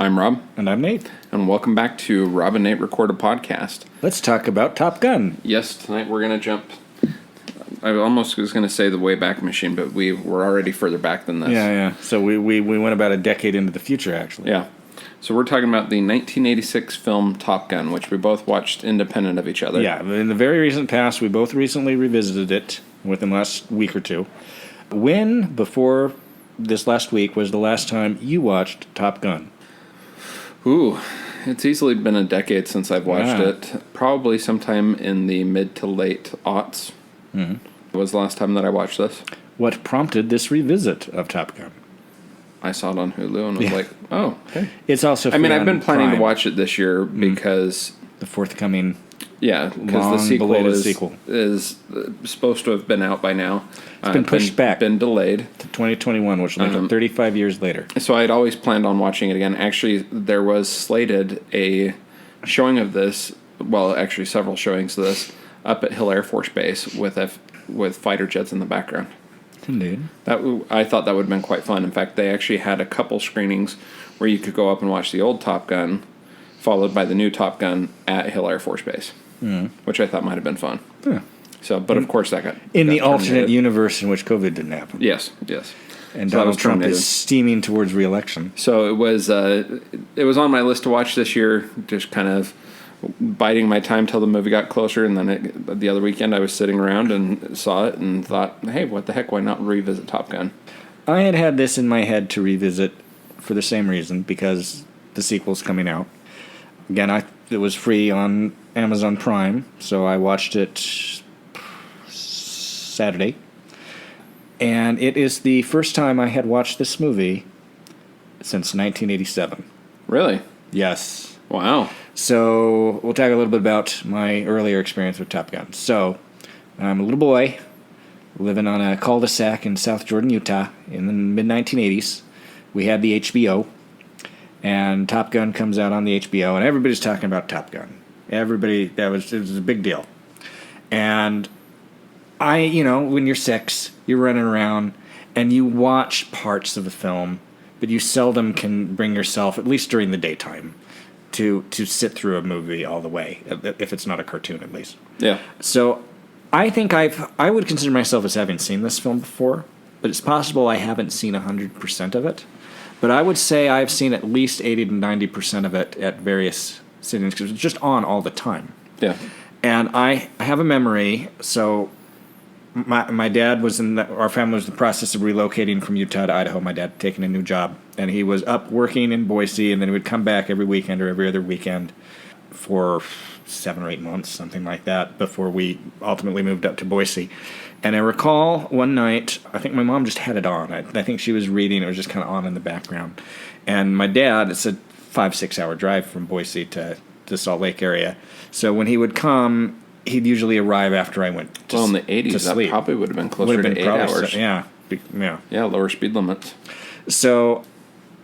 I'm Rob. And I'm Nate. And welcome back to Rob and Nate Record a Podcast. Let's talk about Top Gun. Yes, tonight we're going to jump... I almost was going to say the Wayback Machine, but we were already further back than this. Yeah. So we went about a decade into the future, actually. Yeah. So we're talking about the 1986 film Top Gun, which we both watched independent of each other. Yeah, in the very recent past, we both recently revisited it within the last week or two. When, before this last week, was the last time you watched Top Gun? Ooh, it's easily been a decade since I've watched it. Probably sometime in the mid to late aughts. Mm-hmm. Was the last time that I watched this. What prompted this revisit of Top Gun? I saw it on Hulu and was like, oh, okay. It's also free I've been planning Prime. to watch it this year because... The forthcoming... Yeah, because the sequel is supposed to have been out by now. It's been pushed back. Been delayed. To 2021, which will make it 35 years later. So I'd always planned on watching it again. Actually, there was slated a showing of this, well, actually several showings of this, up at Hill Air Force Base with fighter jets in the background. Indeed. I thought that would have been quite fun. In fact, they actually had a couple screenings where you could go up and watch the old Top Gun, followed by the new Top Gun at Hill Air Force Base, which I thought might have been fun. Yeah. So, but of course that got in the terminated. alternate universe in which COVID didn't happen. Yes. And So Donald Trump terminated. is steaming towards re-election. So it was on my list to watch this year, just kind of biding my time till the movie got closer, and then the other weekend I was sitting around and saw it and thought, hey, what the heck, why not revisit Top Gun? I had this in my head to revisit for the same reason, because the sequel's coming out. Again, it was free on Amazon Prime, so I watched it Saturday. And it is the first time I had watched this movie since 1987. Really? Yes. Wow. So we'll talk a little bit about my earlier experience with Top Gun. So I'm a little boy living on a cul-de-sac in South Jordan, Utah in the mid-1980s. We had the HBO, and Top Gun comes out on the HBO, and everybody's talking about Top Gun. It was a big deal. And when you're 6, you're running around, and you watch parts of a film, but you seldom can bring yourself, at least during the daytime, to sit through a movie all the way, if it's not a cartoon at least. Yeah. So I think I would consider myself as having seen this film before, but it's possible I haven't seen 100% of it. But I would say I've seen at least 80 to 90% of it at various sittings, because it's just on all the time. Yeah. And I have a memory, so my dad was our family was in the process of relocating from Utah to Idaho. My dad had taken a new job, and he was up working in Boise, and then he would come back every weekend or every other weekend for 7 or 8 months, something like that, before we ultimately moved up to Boise. And I recall one night, I think my mom just had it on. I think she was reading. It was just kind of on in the background. And my dad, it's a 5-6 hour drive from Boise to the Salt Lake area. So when he would come, he'd usually arrive after I went to sleep. Well, in the 80s, that probably would have been closer to 8 hours. Yeah. Yeah, lower speed limits. So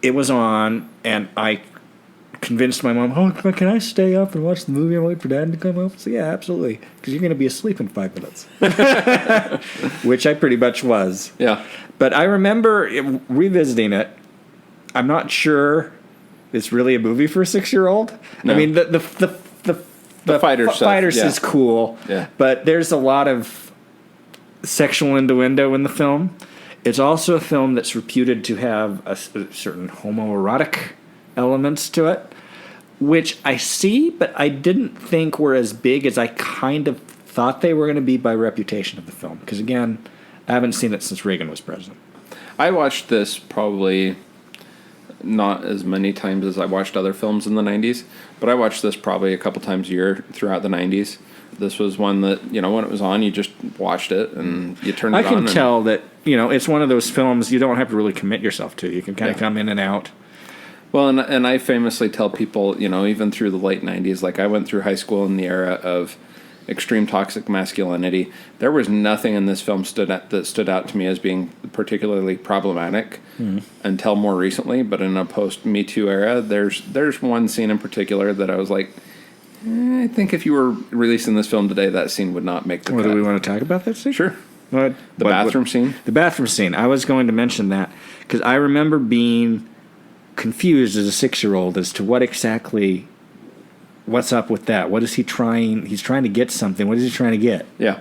it was on, and I convinced my mom, oh, can I stay up and watch the movie and wait for Dad to come up? So yeah, absolutely, because you're going to be asleep in 5 minutes. Which I pretty much was. Yeah. But I remember revisiting it. I'm not sure it's really a movie for a 6-year-old. No. I mean, the fighter stuff, fighters yeah. is cool. Yeah. But there's a lot of sexual innuendo in the film. It's also a film that's reputed to have a certain homoerotic elements to it, which I see, but I didn't think were as big as I kind of thought they were going to be by reputation of the film. Because again, I haven't seen it since Reagan was president. I watched this probably not as many times as I watched other films in the 90s, but I watched this probably a couple times a year throughout the 90s. This was one that, when it was on, you just watched it and you turned it on. I can tell that, it's one of those films you don't have to really commit yourself to. You can kind of come in and out. Well, and I famously tell people, even through the late 90s, like I went through high school in the era of extreme toxic masculinity. There was nothing in this film that stood out to me as being particularly problematic until more recently. But in a post-Me Too era, there's one scene in particular that I was like, I think if you were releasing this film today, that scene would not make the cut. Do we want to talk about that scene? Sure. The bathroom scene? The bathroom scene. I was going to mention that because I remember being confused as a 6-year-old as to what's up with that. What is he trying? He's trying to get something. What is he trying to get? Yeah.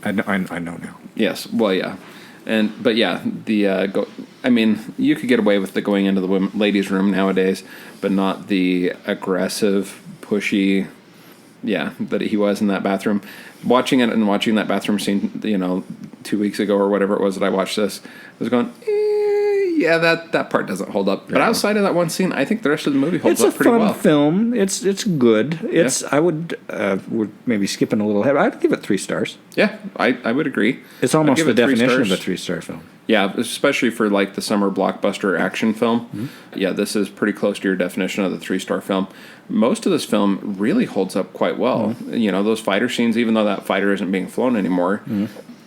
I know now. Yes. Well, yeah. But yeah, you could get away with the going into the ladies' room nowadays, but not the aggressive, pushy, that he was in that bathroom. Watching that bathroom scene, 2 weeks ago or whatever it was that I watched this, I was going, that part doesn't hold up. But outside of that one scene, I think the rest of the movie holds up pretty well. It's a fun film. It's good. I would we're maybe skipping a little ahead. I'd give it 3 stars. Yeah, I would agree. It's almost the definition of a 3 3-star film. Yeah, especially for like the summer blockbuster action film. Mm-hmm. Yeah, this is pretty close to your definition of the 3-star film. Most of this film really holds up quite well. Mm-hmm. Those fighter scenes, even though that fighter isn't being flown anymore,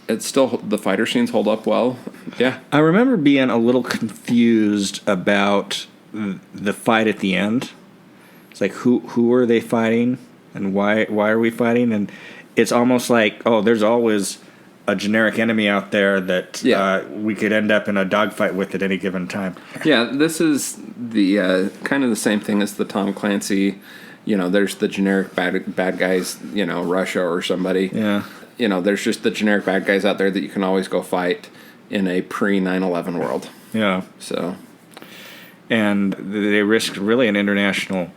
it's still, the fighter scenes hold up well. Yeah. I remember being a little confused about the fight at the end. It's like, who are they fighting, and why are we fighting? And it's almost like, there's always a generic enemy out there that we could end up in a dogfight with at any given time. Yeah, this is the kind of the same thing as the Tom Clancy. There's the generic bad guys, Russia or somebody. Yeah. There's just the generic bad guys out there that you can always go fight in a pre-9/11 world. Yeah. So. And they risked really an international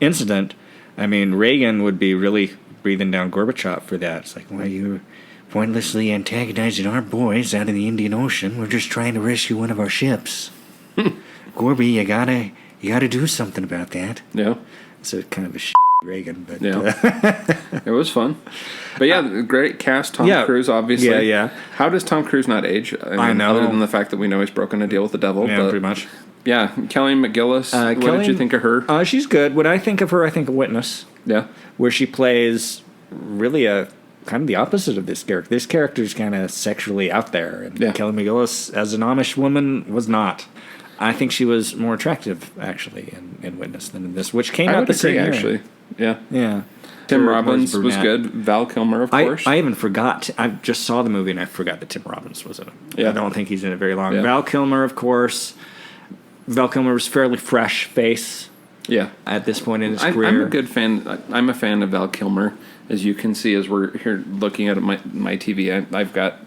incident. I mean, Reagan would be really breathing down Gorbachev for that. It's like, why you pointlessly antagonizing our boys out in the Indian Ocean? We're just trying to rescue one of our ships. Gorby, you gotta do something about that. Yeah. It's a kind of a Reagan, but it was fun. But great cast. Tom Cruise, obviously. Yeah. How does Tom Cruise not age? I know. Other than the fact that we know he's broken a deal with the devil. Yeah, but, pretty much. Yeah, Kelly McGillis. What did you think of her? She's good. When I think of her, I think of Witness. Yeah. Where she plays really a kind of the opposite of this character. This character's kind of sexually out there, and Kelly McGillis, as an Amish woman, was not. I think she was more attractive, actually, in Witness than in this, which came out the same year. Actually. Yeah. Yeah. Tim Robbins was good. Val Kilmer, of course. I even forgot. I just saw the movie and I forgot that Tim Robbins was in it. Yeah. I don't think he's in it very long. Yeah. Val Kilmer, of course. Val Kilmer was fairly fresh face. Yeah. At this point in his career. I'm a good fan. I'm a fan of Val Kilmer. As you can see, as we're here looking at my TV, I've got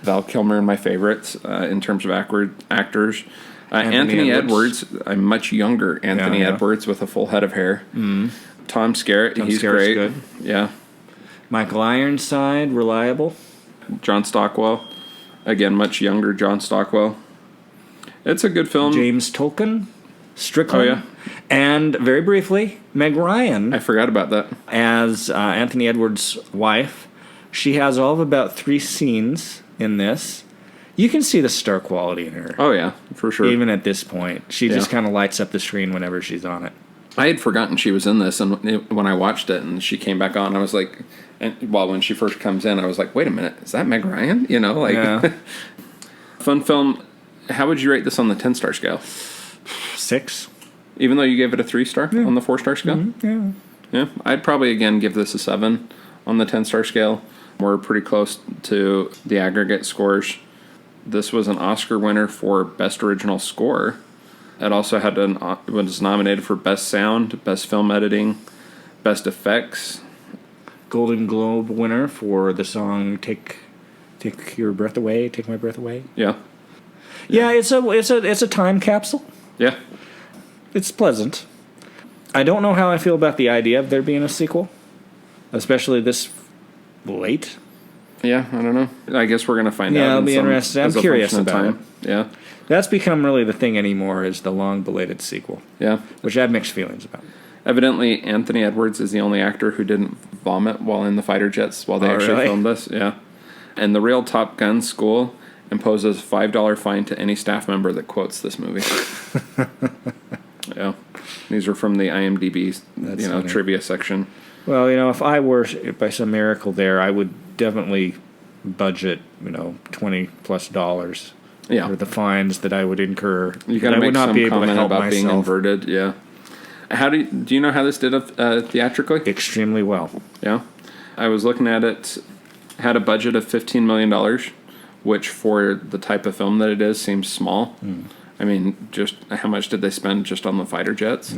Val Kilmer in my favorites in terms of actors. Anthony Edwards. I'm much younger Anthony Edwards with a full head of hair. Mm-hmm. Tom Skerritt, he's great. Good. Yeah. Michael Ironside, reliable. John Stockwell, again, much younger John Stockwell. It's a good film. James Tolkien, Strickland. Oh, yeah. And very briefly, Meg Ryan. I forgot about that. As Anthony Edwards' wife. She has all of about 3 scenes in this. You can see the star quality in her. Oh, yeah, for sure. Even at this point. She just kind of lights up the screen whenever she's on it. I had forgotten she was in this, and when I watched it and she came back on, I was like, when she first comes in, I was like, wait a minute, is that Meg Ryan? Fun film. How would you rate this on the 10-star scale? 6. Even though you gave it a 3-star on the 4-star scale? Mm-hmm. Yeah. I'd probably, again, give this a 7 on the 10-star scale. We're pretty close to the aggregate scores. This was an Oscar winner for Best Original Score. It also was nominated for Best Sound, Best Film Editing, Best Golden Globe winner for the song "Take Your Breath Away," "Take My Breath Away." Yeah. Yeah, it's a time capsule. Yeah. It's pleasant. I don't know how I feel about the idea of there being a sequel, especially this late. Yeah, I don't know. I guess we're gonna find out. Yeah, I'll be interested. I'm curious about it. Yeah. That's become really the thing anymore, is the long-belated sequel. Yeah. Which I have mixed feelings about. Evidently, Anthony Edwards is the only actor who didn't vomit while in the fighter jets while they actually filmed this. Yeah. And the real Top Gun school imposes a $5 fine to any staff member that quotes this movie. Yeah. These are from the IMDb, trivia section. Well, if I were, by some miracle there, I would definitely budget, $20+ for the fines that I would incur. You got to make some comment about being inverted. Yeah. Do you know how this did theatrically? Extremely well. Yeah. I was looking at it. Had a budget of $15 million, which for the type of film that it is seems small. I mean, just how much did they spend just on the fighter jets?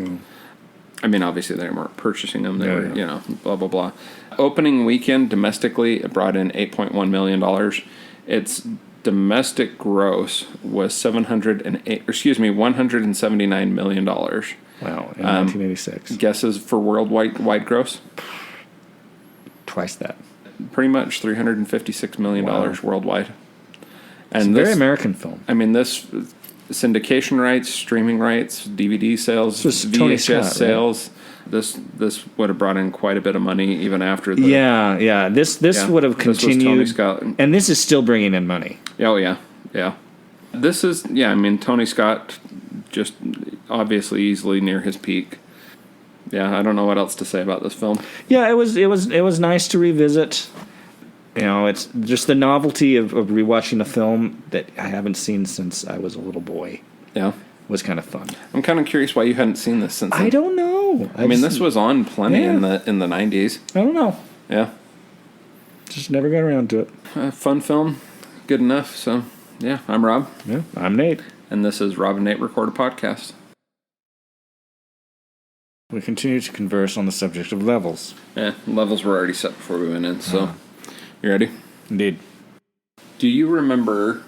I mean, obviously they weren't purchasing them. They were, yeah. you know, blah, blah, blah. Opening weekend domestically, it brought in $8.1 million. Its domestic gross was $179 million. Wow, in 1986. Guesses for worldwide gross? Twice that. Pretty much $356 million worldwide. It's a very American film. I mean, this syndication rights, streaming rights, DVD sales, This was Tony VHS Scott, right? sales. This would have brought in quite a bit of money even after the Yeah. This would have This was continued. Tony Scott. And this is still bringing in money. Oh yeah. This is I mean, Tony Scott just obviously easily near his peak. Yeah, I don't know what else to say about this film. Yeah, it was nice to revisit. You know, it's just the novelty of rewatching a film that I haven't seen since I was a little boy. Yeah. Was kind of fun. I'm kind of curious why you hadn't seen this since then. I don't know. I mean, this was on plenty in the 90s. I don't know. Yeah. Just never got around to it. Fun film. Good enough. So, yeah, I'm Rob. Yeah, I'm Nate. And this is Rob and Nate Record a Podcast. We continue to converse on the subject of levels. Yeah, levels were already set before we went in, so... You ready? Indeed. Do you remember...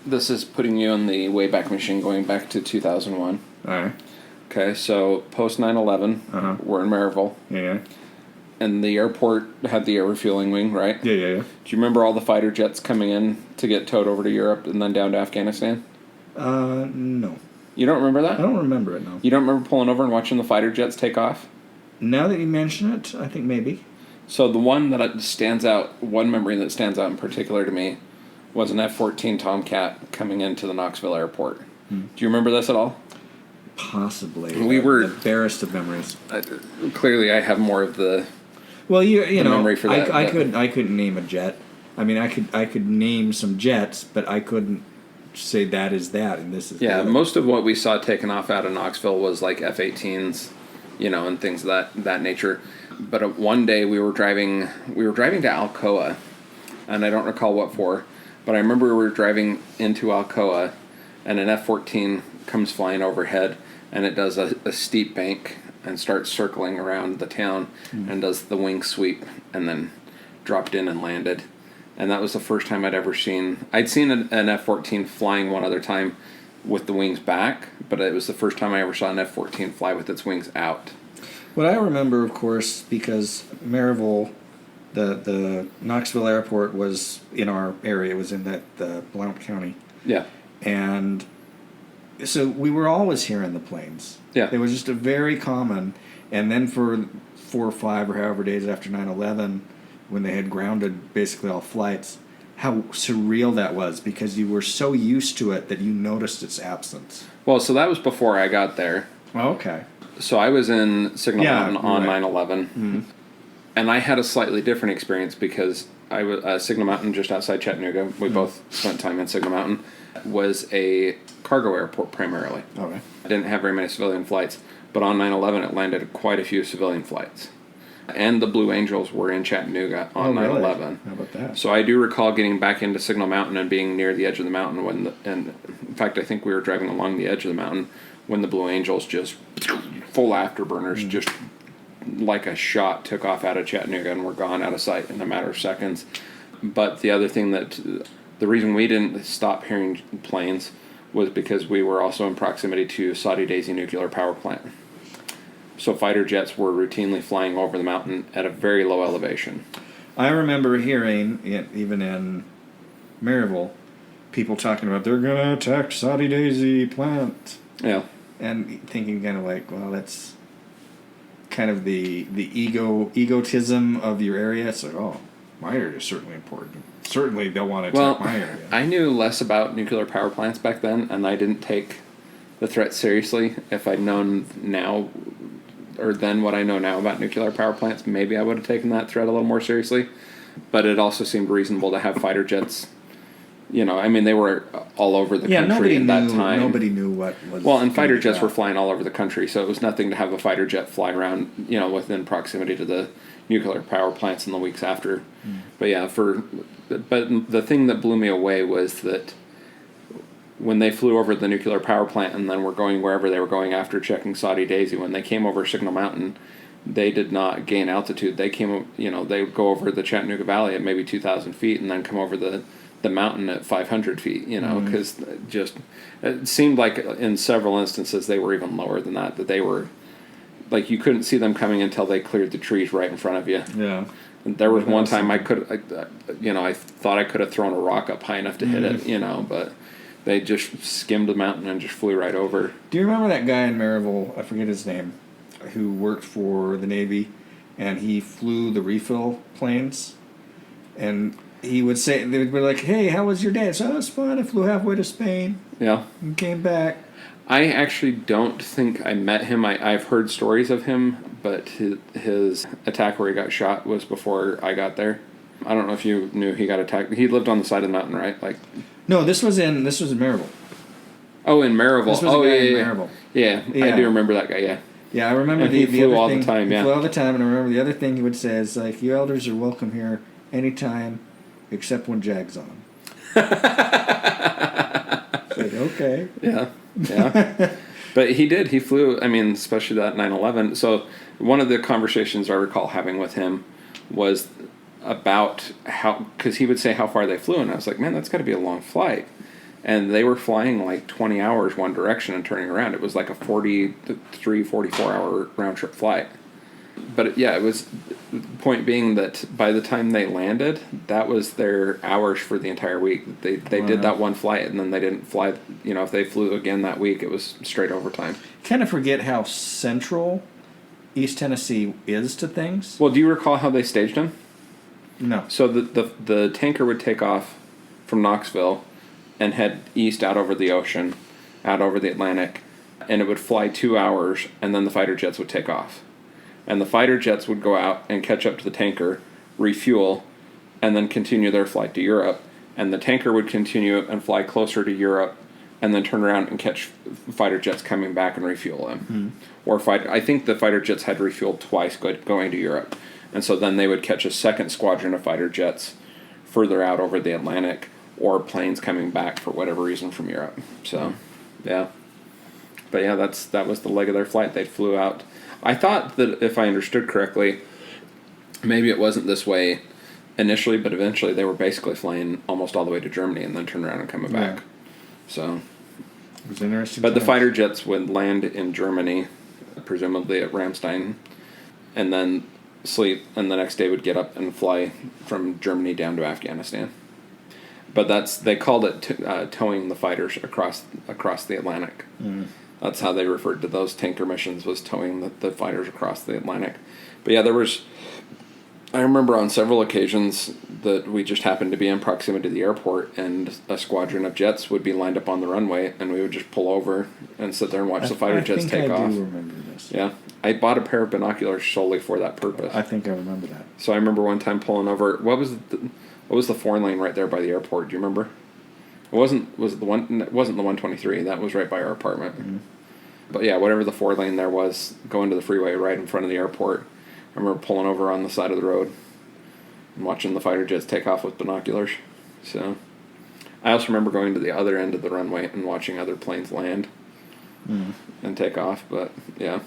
This is putting you in the Wayback Machine going back to 2001. All right. Okay, so post 9/11, we're in Maryville. Yeah. And the airport had the air refueling wing, right? Yeah. Do you remember all the fighter jets coming in to get towed over to Europe and then down to Afghanistan? No. You don't remember that? I don't remember it, no. You don't remember pulling over and watching the fighter jets take off? Now that you mention it, I think maybe. So the one that stands out, one memory that stands out in particular to me, was an F-14 Tomcat coming into the Knoxville airport. Do you remember this at all? Possibly. We were the barest of memories. Clearly, I have more of the. Well, you know, memory for that, I couldn't name a jet. I mean, I could name some jets, but I couldn't say that is that and this is that. Most of what we saw taken off out of Knoxville was like F-18s, you know, and things of that nature. But one day we were driving to Alcoa, and I don't recall what for, but I remember we were driving into Alcoa, and an F-14 comes flying overhead, and it does a steep bank and starts circling around the town and does the wing sweep and then dropped in and landed. And that was the first time I'd seen an F-14 flying one other time with the wings back, but it was the first time I ever saw an F-14 fly with its wings out. What I remember, of course, because Maryville, the Knoxville airport was in our area. It was in the Blount County. Yeah. And so we were always hearing the planes. Yeah. It was just a very common. And then for 4 or 5 or however days after 9/11, when they had grounded basically all flights, how surreal that was because you were so used to it that you noticed its absence. Well, so that was before I got there. Oh, okay. So I was in Signal Mountain on right. 9/11, and I had a slightly different experience because I was Signal Mountain, just outside Chattanooga. We both spent time in Signal Mountain. Was a cargo airport primarily. Okay. I didn't have very many civilian flights, but on 9/11 it landed quite a few civilian flights, and the Blue Angels were in Chattanooga on 9/11. How about that? So I do recall getting back into Signal Mountain and being near the edge of the mountain and in fact I think we were driving along the edge of the mountain when the Blue Angels just full afterburners just like a shot took off out of Chattanooga and were gone out of sight in a matter of seconds. But the other thing the reason we didn't stop hearing planes was because we were also in proximity to Saudi Daisy nuclear power plant. So fighter jets were routinely flying over the mountain at a very low elevation. I remember hearing, even in Maryville, people talking about they're going to attack Saudi Daisy plant. Yeah. And thinking kind of like, well, that's kind of the egotism of your area. It's like, oh, my area is certainly important. Certainly they'll want to attack my area. I knew less about nuclear power plants back then, and I didn't take the threat seriously. If I'd known now, or then what I know now about nuclear power plants, maybe I would have taken that threat a little more seriously. But it also seemed reasonable to have fighter jets. You know, I mean, they were all over the country at that time. Nobody knew what was. Well, and fighter jets were flying all over the country, so it was nothing to have a fighter jet fly around, you know, within proximity to the nuclear power plants in the weeks after. But yeah, but the thing that blew me away was that when they flew over the nuclear power plant and then were going wherever they were going after checking Saudi Daisy, when they came over Signal Mountain, they did not gain altitude. They came, they would go over the Chattanooga Valley at maybe 2,000 feet and then come over the mountain at 500 feet, because just it seemed like in several instances they were even lower than that they were, like, you couldn't see them coming until they cleared the trees right in front of you. Yeah. There was one time I thought I could have thrown a rock up high enough to hit it, but they just skimmed the mountain and just flew right over. Do you remember that guy in Maryville, I forget his name, who worked for the Navy, and he flew the refill planes? And he would say, they would be like, hey, how was your day? So, it was fun. I flew halfway to Spain. Yeah. And came back. I actually don't think I met him. I've heard stories of him, but his attack where he got shot was before I got there. I don't know if you knew he got attacked. He lived on the side of the mountain, right? Like, no, this was in Maryville. Oh, in Maryville. This was a guy in Maryville. Yeah, I do remember that guy. Yeah. Yeah, I remember and he flew other all thing, the time. Yeah, he flew all the time, and I remember the other thing he would say is like, "You elders are welcome here anytime, except when Jag's on." It's like, okay. Yeah. But he flew, especially that 9/11. So one of the conversations I recall having with him was about how, because he would say how far they flew, and I was like, man, that's got to be a long flight. And they were flying like 20 hours one direction and turning around. It was like a 44 hour round trip flight. But it was, point being that by the time they landed, that was their hours for the entire week. They did that one flight, and then they didn't fly. If they flew again that week, it was straight overtime. Kind of forget how central East Tennessee is to things. Well, do you recall how they staged them? No. So the tanker would take off from Knoxville and head east out over the ocean, out over the Atlantic, and it would fly 2 hours, and then the fighter jets would take off. And the fighter jets would go out and catch up to the tanker, refuel, and then continue their flight to Europe. And the tanker would continue and fly closer to Europe, and then turn around and catch fighter jets coming back and refuel them. Or I think the fighter jets had refueled twice going to Europe. And so then they would catch a second squadron of fighter jets further out over the Atlantic, or planes coming back for whatever reason from Europe. So, yeah. But yeah, that was the leg of their flight. They flew out. I thought that if I understood correctly, maybe it wasn't this way initially, but eventually they were basically flying almost all the way to Germany and then turn around and coming back. So, it was interesting. But the fighter jets would land in Germany, presumably at Ramstein, and then sleep, and the next day would get up and fly from Germany down to Afghanistan. But they called it towing the fighters across the Atlantic. That's how they referred to those tanker missions, was towing the fighters across the Atlantic. But yeah, I remember on several occasions that we just happened to be in proximity to the airport, and a squadron of jets would be lined up on the runway, and we would just pull over and sit there and watch the fighter jets take off. I do remember this. Yeah. I bought a pair of binoculars solely for that purpose. I think I remember that. So I remember one time pulling over. What was the foreign lane right there by the airport? Do you remember? It wasn't the 123. That was right by our apartment. But yeah, whatever the 4 lane there was, going to the freeway right in front of the airport. I remember pulling over on the side of the road and watching the fighter jets take off with binoculars. So I also remember going to the other end of the runway and watching other planes land and take off. But yeah,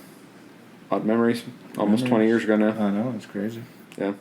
odd memories. Almost 20 years ago now. I know, it's crazy. Yeah.